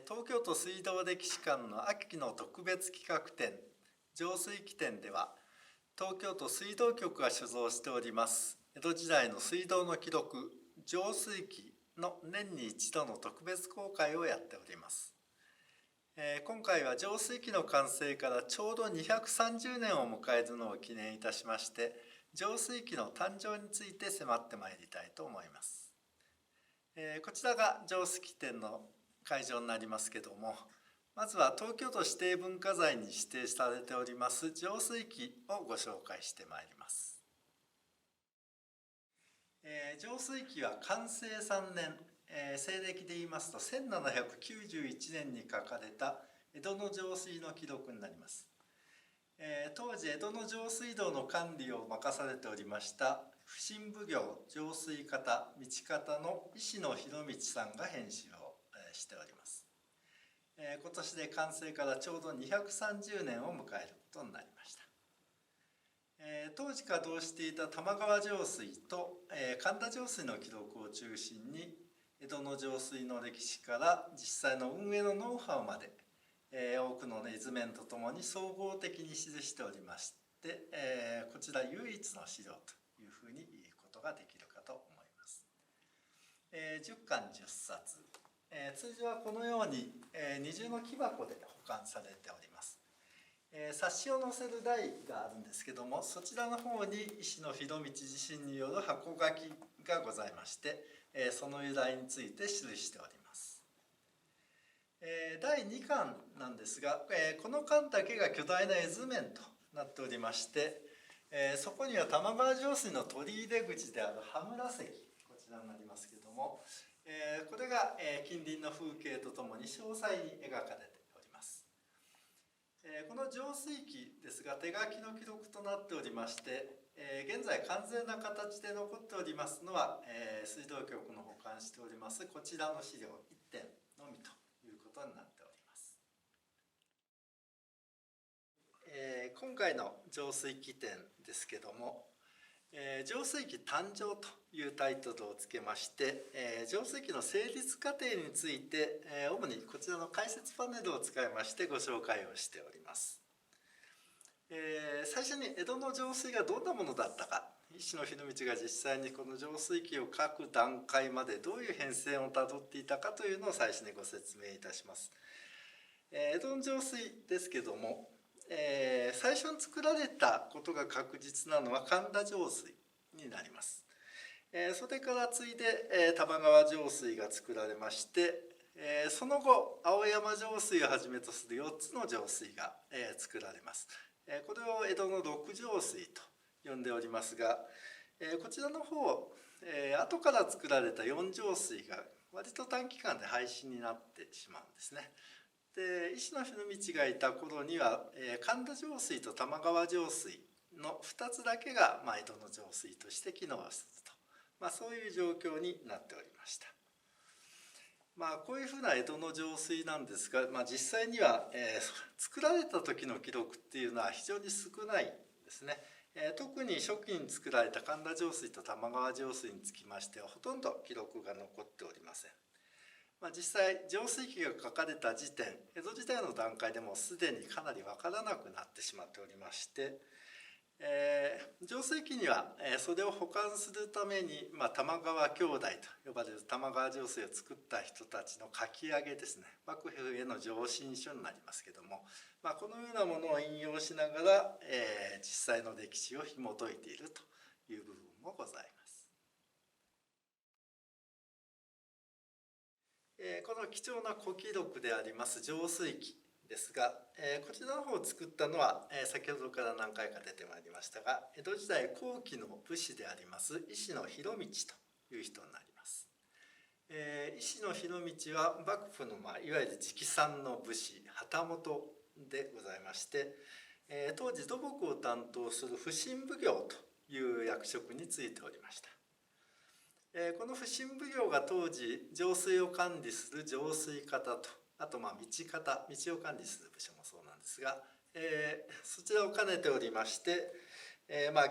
東京都水道歴史館の秋の特別企画展浄水器展では、東京都水道局が所蔵しております江戸時代の水道の記録浄水器の年に一度の特別公開をやっております。今回は浄水器の完成からちょうど230年を迎えるのを記念いたしまして、浄水器の誕生について迫ってまいりたいと思います。こちらが浄水器展の会場になりますけども、まずは東京都指定文化財に指定されております浄水器をご紹介してまいります。浄水器は寛政3年、西暦で言いますと1791年に書かれた江戸の浄水の記録になります。当時江戸の浄水道の管理を任されておりました普請奉行浄水方道方の石野博道さんが編集をしております。今年で完成からちょうど230年を迎えることになりました。当時稼働していた玉川浄水と神田浄水の記録を中心に江戸の浄水の歴史から実際の運営のノウハウまで多くの絵図面とともに総合的に記しておりまして、こちら唯一の資料というふうに言うことができるかと思います。10巻10冊、通常はこのように二重の木箱で保管されております。冊子を載せる台があるんですけども、そちらの方に石野博道自身による箱書きがございまして、その由来について記しております。第2巻なんですが、この巻だけが巨大な絵図面となっておりまして、そこには玉川上水の取り入れ口である羽村関、こちらになりますけども、これが近隣の風景とともに詳細に描かれております。この浄水器ですが手書きの記録となっておりまして、現在完全な形で残っておりますのは、水道局の保管しておりますこちらの資料1点のみということになっております。今回の浄水器展ですけども、浄水器誕生というタイトルをつけまして、浄水器の成立過程について、主にこちらの解説パネルを使いましてご紹介をしております。最初に江戸の浄水がどんなものだったか、石野博道が実際にこの浄水器を書く段階までどういう変遷をたどっていたかというのを最初にご説明いたします。江戸の浄水ですけども、最初に作られたことが確実なのは神田浄水になります。それから次いで玉川浄水が作られまして、その後青山浄水をはじめとする4つの浄水が作られます。これを江戸の六浄水と呼んでおりますが、こちらの方、後から作られた4浄水が割と短期間で廃止になってしまうんですね。で石野博道がいた頃には神田浄水と玉川浄水の2つだけが江戸の浄水として機能すると、そういう状況になっておりました。こういうふうな江戸の浄水なんですが、実際には作られた時の記録っていうのは非常に少ないんですね。特に初期に作られた神田浄水と玉川浄水につきましてはほとんど記録が残っておりません。実際浄水器が書かれた時点、江戸時代の段階でもすでにかなり分からなくなってしまっておりまして、浄水器にはそれを保管するために、玉川兄弟と呼ばれる玉川浄水を作った人たちの書き上げですね、幕府への上申書になりますけども、このようなものを引用しながら、実際の歴史を紐解いているという部分もございます。この貴重な古記録であります浄水器ですが、こちらの方を作ったのは、先ほどから何回か出てまいりましたが、江戸時代後期の武士であります石野博道という人になります。石野博道は幕府の、いわゆる直参の武士旗本でございまして、当時土木を担当する普請奉行という役職に就いておりました。この普請奉行が当時浄水を管理する浄水方と、あと道方、道を管理する部署もそうなんですが、そちらを兼ねておりまして、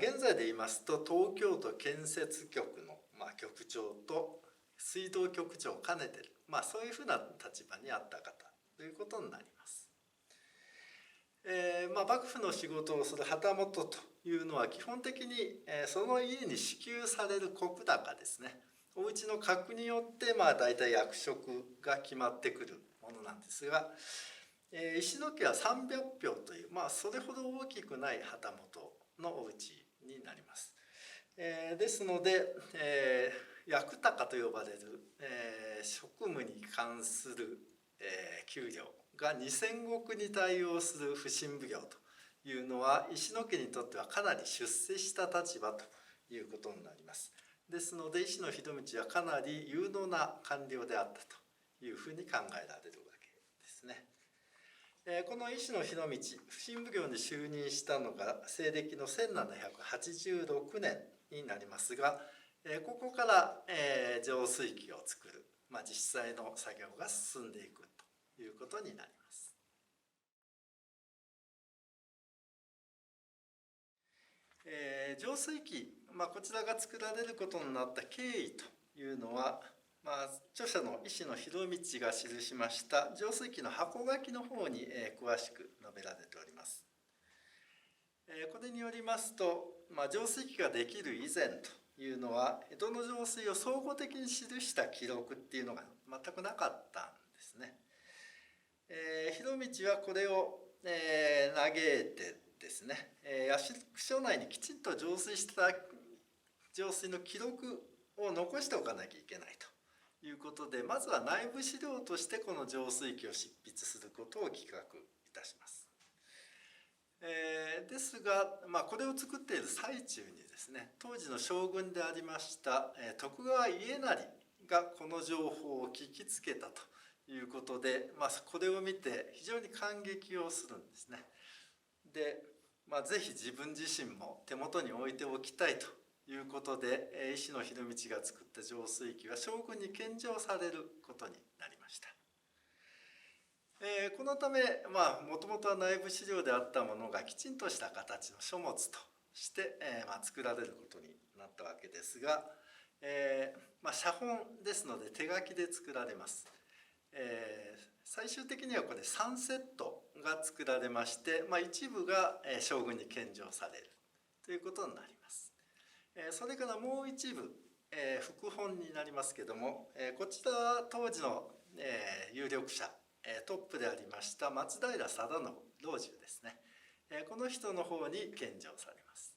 現在で言いますと東京都建設局の局長と水道局長を兼ねている、そういうふうな立場にあった方ということになります。幕府の仕事をする旗本というのは基本的に、その家に支給される石高ですね、お家の格によって大体役職が決まってくるものなんですが、石野家は300俵という、それほど大きくない旗本のお家になります。ですので、役高と呼ばれる、職務に関する、給料が2,000石に対応する普請奉行というのは石野家にとってはかなり出世した立場ということになります。ですので石野博通はかなり有能な官僚であったというふうに考えられるわけですね。この石野博通、普請奉行に就任したのが西暦の1786年になりますが、ここから、浄水器を作る、実際の作業が進んでいくということになります。浄水器、こちらが作られることになった経緯というのは、著者の石野博通が記しました浄水器の箱書きの方に詳しく述べられております。これによりますと、浄水器ができる以前というのは江戸の浄水を総合的に記した記録っていうのが全くなかったんですね。博通はこれを嘆いてですね、役所内にきちんと浄水した浄水の記録を残しておかなきゃいけないということで、まずは内部資料としてこの浄水器を執筆することを企画いたします。ですが、これを作っている最中にですね、当時の将軍でありました徳川家斉がこの情報を聞きつけたということで、これを見て非常に感激をするんですね。で、ぜひ自分自身も手元に置いておきたいということで、石野博通が作った浄水器は将軍に献上されることになりました。このため、もともとは内部資料であったものがきちんとした形の書物として、作られることになったわけですが、写本ですので手書きで作られます。最終的にはこれ3セットが作られまして、一部が将軍に献上されるということになります。それからもう一部、副本になりますけども、こちらは当時の有力者トップでありました松平定信老中ですね、この人の方に献上されます。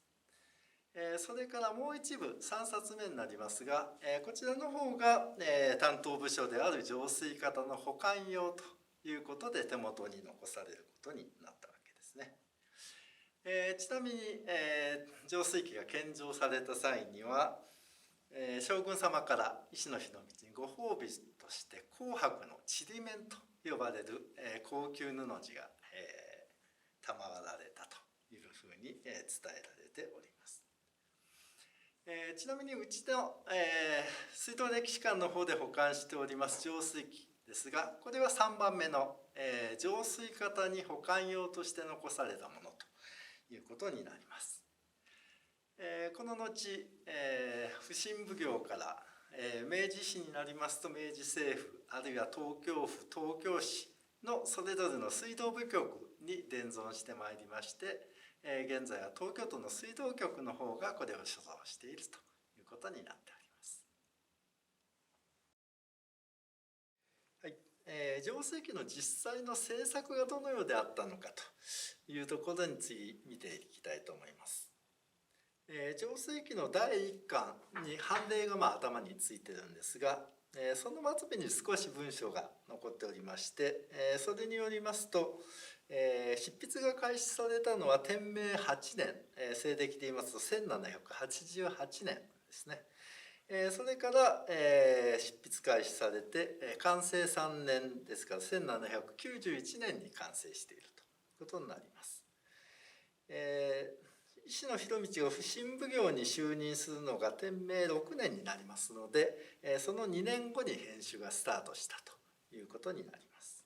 それからもう一部3冊目になりますが、こちらの方が担当部署である浄水方の保管用ということで手元に残されることになったわけですね。ちなみに浄水器が献上された際には将軍様から石野博通にご褒美として紅白のちりめんと呼ばれる高級布地が賜られたというふうに伝えられております。ちなみにうちの水道歴史館の方で保管しております浄水器ですが、これは3番目の浄水方に保管用として残されたものということになります。この後普請奉行から明治維新になりますと明治政府あるいは東京府東京市のそれぞれの水道部局に伝存してまいりまして、現在は東京都の水道局の方がこれを所蔵しているということになっております。はい、浄水器の実際の製作がどのようであったのかというところに次見ていきたいと思います。浄水器の第1巻に判例が頭についてるんですが、その末尾に少し文章が残っておりまして、それによりますと、執筆が開始されたのは天明8年、西暦で言いますと1788年ですね。それから、執筆開始されて完成3年ですから1791年に完成しているということになります。石野博通が普請奉行に就任するのが天明6年になりますので、その2年後に編集がスタートしたということになります。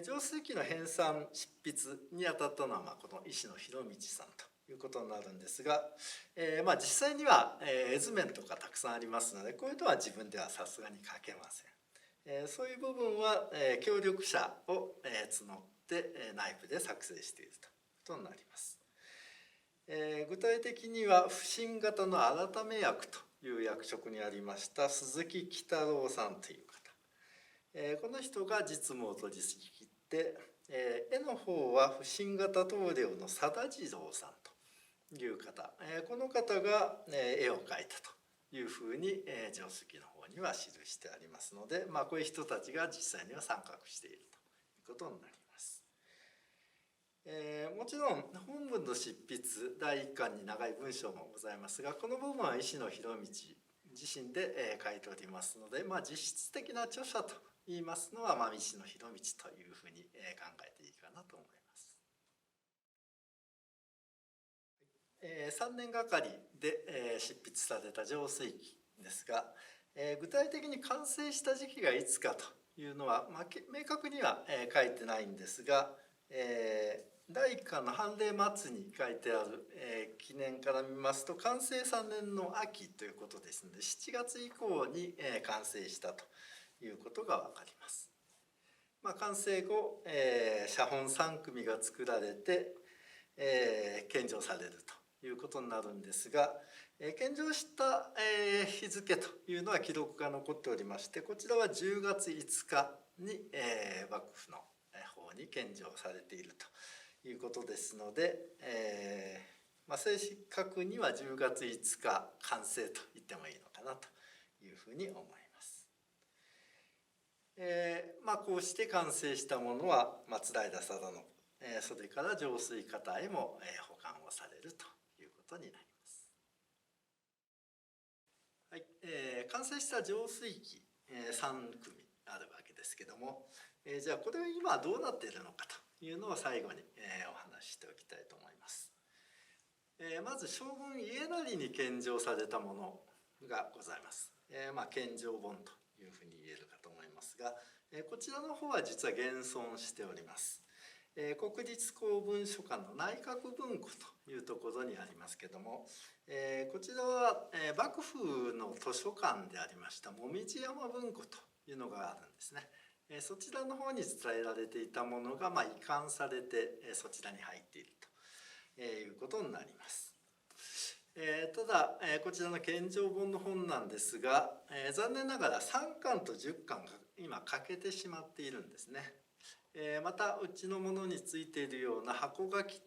浄水器の編纂執筆にあたったのはこの石野博通さんということになるんですが、実際には絵図面とかたくさんありますのでこういうのは自分ではさすがに書けません。そういう部分は、協力者を、募って、内部で作成しているということになります。具体的には不審型の改め役という役職にありました鈴木喜太郎さんという方、この人が実務を取り仕切って、絵の方は不審型棟梁の佐田次郎さんという方、この方が、絵を描いたというふうに、定石の方には記してありますので、こういう人たちが実際には参画しているということになります。もちろん本文の執筆第1巻に長い文章もございますが、この部分は石野博道自身で、書いておりますので、実質的な著者といいますのは、石野博道というふうに、考えていいかなと思います。3年がかりで、執筆された浄水記ですが、具体的に完成した時期がいつかというのは、明確には、書いてないんですが、第1巻の判例末に書いてある、記念から見ますと、完成3年の秋ということですので、7月以降に、完成したということが分かります。完成後、写本3組が作られて、献上されるということになるんですが、献上した、日付というのは記録が残っておりまして、こちらは10月5日に、幕府の方に献上されているということですので、正確には10月5日完成と言ってもいいのかなというふうに思います。こうして完成したものは松平定信、それから浄水方へも、保管をされるということになります。はい、完成した浄水記、3組あるわけですけども、じゃあこれは今どうなっているのかというのを最後に、お話ししておきたいと思います。まず将軍家斉に献上されたものがございます。献上本というふうに言えるかと思いますが、こちらの方は実は現存しております。国立公文書館の内閣文庫というところにありますけども、こちらは、幕府の図書館でありました紅葉山文庫というのがあるんですね。そちらの方に伝えられていたものが、移管されて、そちらに入っているということになります。ただ、こちらの献上本の本なんですが、残念ながら3巻と10巻が今欠けてしまっているんですね。またうちのものについているような箱書き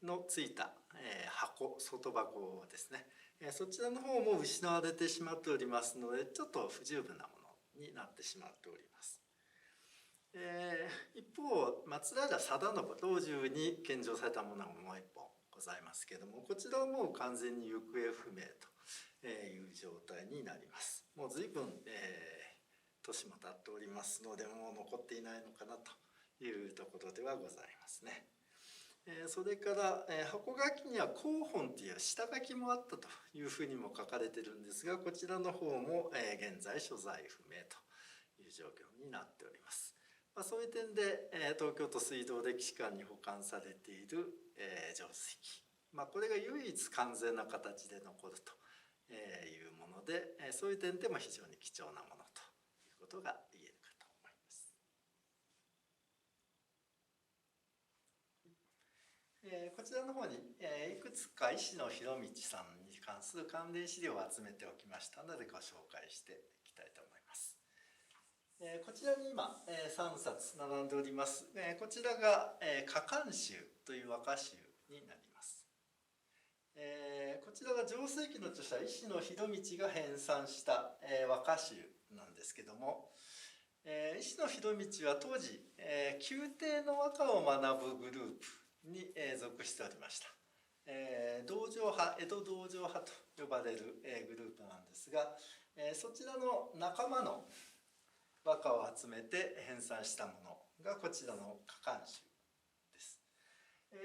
のついた、箱外箱ですね、そちらの方も失われてしまっておりますので、ちょっと不十分なものになってしまっております。一方松平定信老中に献上されたものがもう一本ございますけれども、こちらはもう完全に行方不明という状態になります。もう随分、年も経っておりますので、もう残っていないのかなというところではございますね。それから、箱書きには広本という下書きもあったというふうにも書かれているんですが、こちらの方も、現在所在不明という状況になっております。そういう点で、東京都水道歴史館に保管されている、浄水記、これが唯一完全な形で残るというもので、そういう点でも非常に貴重なものということが言えるかと思います。こちらの方に、いくつか石野博道さんに関する関連資料を集めておきましたので、ご紹介していきたいと思います。こちらに今、3冊並んでおります。こちらが加冠集という和歌集になります。こちらが浄水記の著者石野博道が編纂した和歌集なんですけども、石野博道は当時宮廷の和歌を学ぶグループに属しておりました。道場派、江戸道場派と呼ばれるグループなんですが、そちらの仲間の和歌を集めて編纂したものがこちらの加冠集です。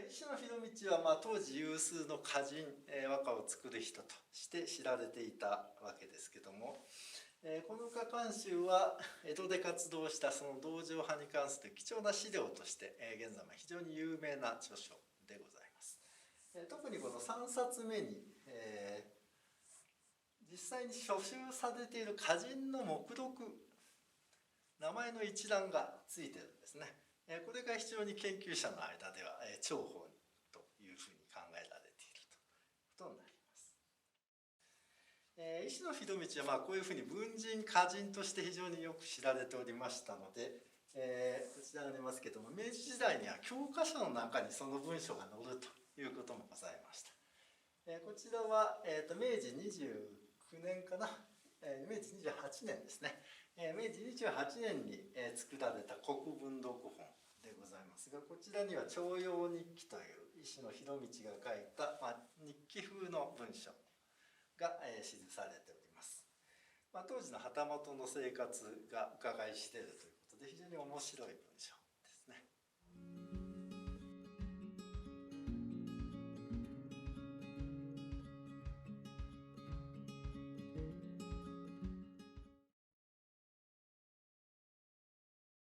石野博道は当時有数の歌人、和歌を作る人として知られていたわけですけども、この加冠集は江戸で活動したその道場派に関する貴重な資料として、現在非常に有名な著書でございます。特にこの3冊目に、実際に書集されている歌人の目録名前の一覧がついてるんですね。これが非常に研究者の間では重宝というふうに考えられているということになります。石野秀道はこういうふうに文人歌人として非常によく知られておりましたので、こちらにありますけども、明治時代には教科書の中にその文章が載るということもございました。こちらは、明治29年かな、明治28年ですね。明治28年に作られた国文読本でございますが、こちらには徴用日記という石野秀道が書いた、日記風の文章が記されております。当時の旗本の生活がうかがい知れるということで非常に面白い文章